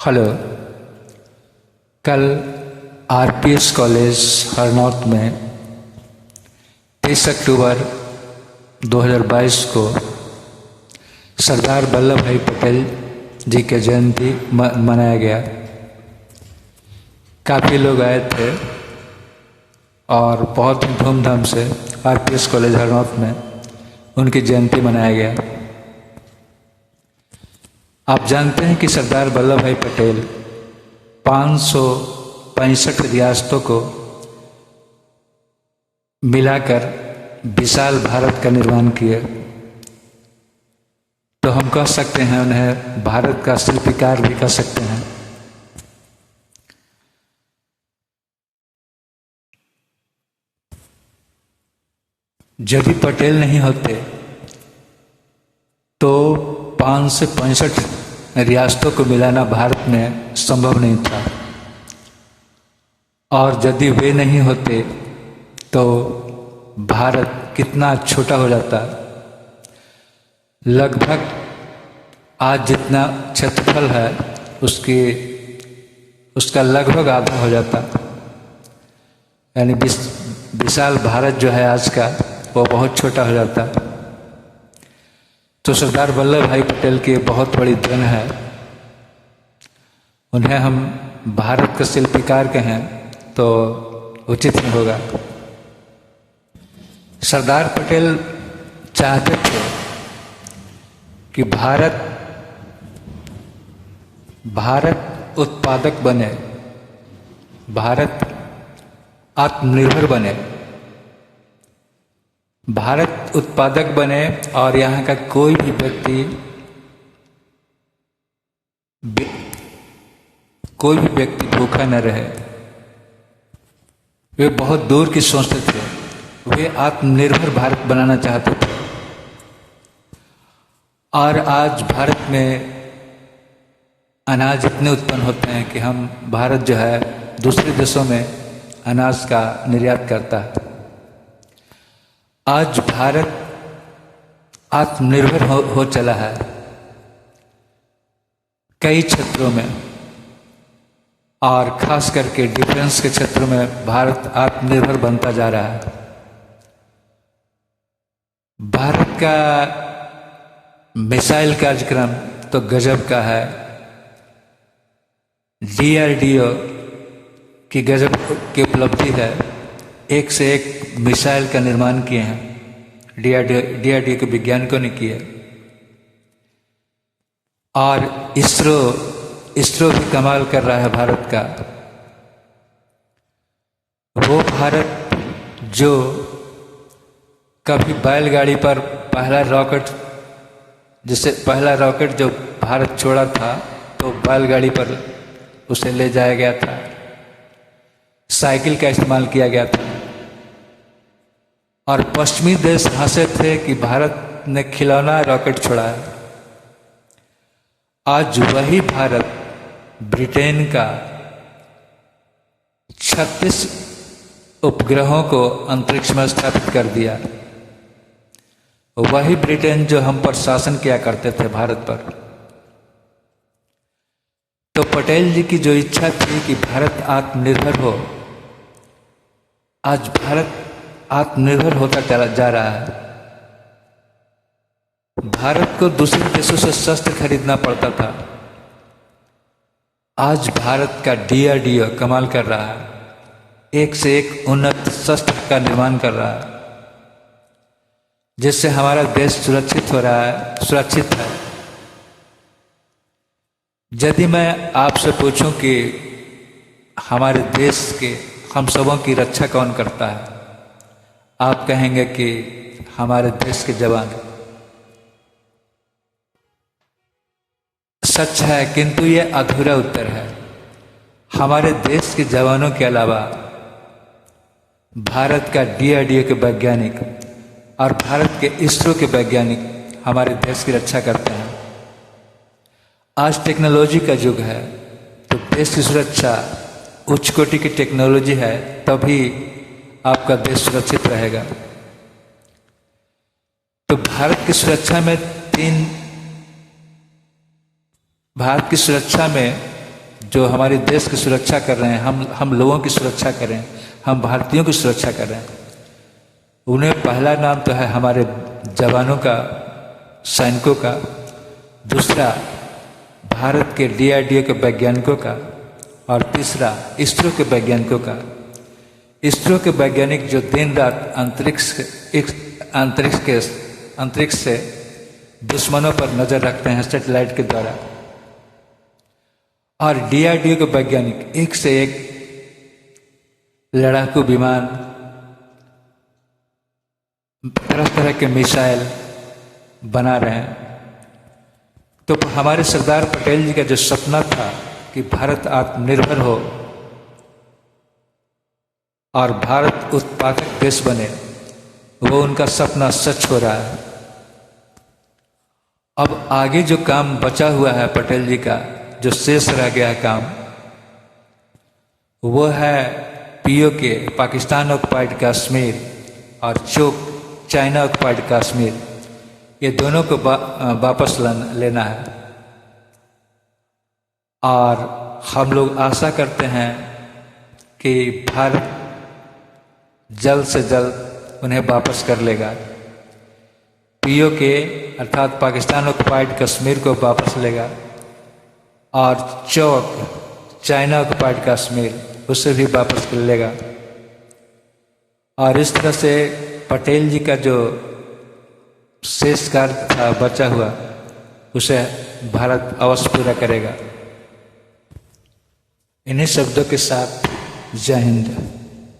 Hello. कल RPS college Harnaut में 23 अक्टूबर 2022 को सरदार वल्लभ भाई पटेल जी की जयंती मनाया गया। काफ़ी लोग आए थे और बहुत ही धूमधाम से आरपीएस कॉलेज हरनौत में उनकी जयंती मनाया गया। आप जानते हैं कि सरदार वल्लभ भाई पटेल 565 रियासतों को मिलाकर विशाल भारत का निर्माण किए। तो हम कह सकते हैं उन्हें भारत का शिल्पकार भी कह सकते हैं। यदि पटेल नहीं होते तो 565 रियासतों को मिलाना भारत में संभव नहीं था, और यदि वे नहीं होते तो भारत कितना छोटा हो जाता। लगभग आज जितना क्षेत्रफल है उसका लगभग आधा हो जाता। यानी विशाल भारत जो है आज का, वो बहुत छोटा हो जाता। तो सरदार वल्लभ भाई पटेल की बहुत बड़ी देन है। उन्हें हम भारत का शिल्पकार कहें तो उचित नहीं होगा। सरदार पटेल चाहते थे कि भारत उत्पादक बने, भारत आत्मनिर्भर बने, भारत उत्पादक बने और यहाँ का कोई भी व्यक्ति भूखा न रहे। वे बहुत दूर की सोचते थे। वे आत्मनिर्भर भारत बनाना चाहते थे। और आज भारत में अनाज इतने उत्पन्न होते हैं कि भारत जो है दूसरे देशों में अनाज का निर्यात करता है। आज भारत आत्मनिर्भर हो चला है कई क्षेत्रों में, और खास करके डिफेंस के क्षेत्र में भारत आत्मनिर्भर बनता जा रहा है। भारत का मिसाइल कार्यक्रम तो गजब का है। डीआरडीओ की गजब की उपलब्धि है। एक से एक मिसाइल का निर्माण किए हैं डीआरडीओ के वैज्ञानिकों ने किए। और इसरो भी कमाल कर रहा है भारत का। वो भारत जो कभी बैलगाड़ी पर पहला रॉकेट जो भारत छोड़ा था तो बैलगाड़ी पर उसे ले जाया गया था। साइकिल का इस्तेमाल किया गया था। और पश्चिमी देश हंसे थे कि भारत ने खिलौना रॉकेट छोड़ा है। आज वही भारत ब्रिटेन का 36 उपग्रहों को अंतरिक्ष में स्थापित कर दिया। वही ब्रिटेन जो हम पर शासन किया करते थे भारत पर। तो पटेल जी की जो इच्छा थी कि भारत आत्मनिर्भर हो, आज भारत आत्मनिर्भर होता जा रहा है। भारत को दूसरे देशों से शस्त्र खरीदना पड़ता था। आज भारत का डीआरडीओ कमाल कर रहा है। एक से एक उन्नत शस्त्र का निर्माण कर रहा है, जिससे हमारा देश सुरक्षित है। यदि मैं आपसे पूछूं कि हमारे देश के हम सबों की रक्षा कौन करता है, आप कहेंगे कि हमारे देश के जवान। सच है, किंतु ये अधूरा उत्तर है। हमारे देश के जवानों के अलावा भारत का डीआरडीओ के वैज्ञानिक और भारत के इसरो के वैज्ञानिक हमारे देश की रक्षा करते हैं। आज टेक्नोलॉजी का युग है, तो देश की सुरक्षा उच्च कोटि की टेक्नोलॉजी है, तभी आपका देश सुरक्षित रहेगा। तो भारत की सुरक्षा में जो हमारे देश की सुरक्षा कर रहे हैं, हम लोगों की सुरक्षा कर रहे हैं, हम भारतीयों की सुरक्षा कर रहे हैं, उन्हें पहला नाम तो है हमारे जवानों का, सैनिकों का, दूसरा भारत के DRDO के वैज्ञानिकों का, और तीसरा इसरो के वैज्ञानिकों का। इसरो के वैज्ञानिक जो दिन रात अंतरिक्ष से दुश्मनों पर नजर रखते हैं सैटेलाइट के द्वारा, और DRDO के वैज्ञानिक एक से एक लड़ाकू विमान, तरह तरह के मिसाइल बना रहे हैं। तो हमारे सरदार पटेल जी का जो सपना था कि भारत आत्मनिर्भर हो और भारत उत्पादक देश बने, वो उनका सपना सच हो रहा है। अब आगे जो काम बचा हुआ है पटेल जी का, जो शेष रह गया है काम, वो है POK, पाकिस्तान ऑक्युपाइड कश्मीर, और चोक, चाइना ऑक्युपाइड कश्मीर, ये दोनों को वापस लेना है। और हम लोग आशा करते हैं कि भारत जल्द से जल्द उन्हें वापस कर लेगा। POK अर्थात पाकिस्तान ऑक्युपाइड कश्मीर को वापस लेगा, और चौक, चाइना ऑक्युपाइड कश्मीर, उसे भी वापस कर लेगा। और इस तरह से पटेल जी का जो शेष कार्य था बचा हुआ, उसे भारत अवश्य पूरा करेगा। इन्हीं शब्दों के साथ जय हिंद।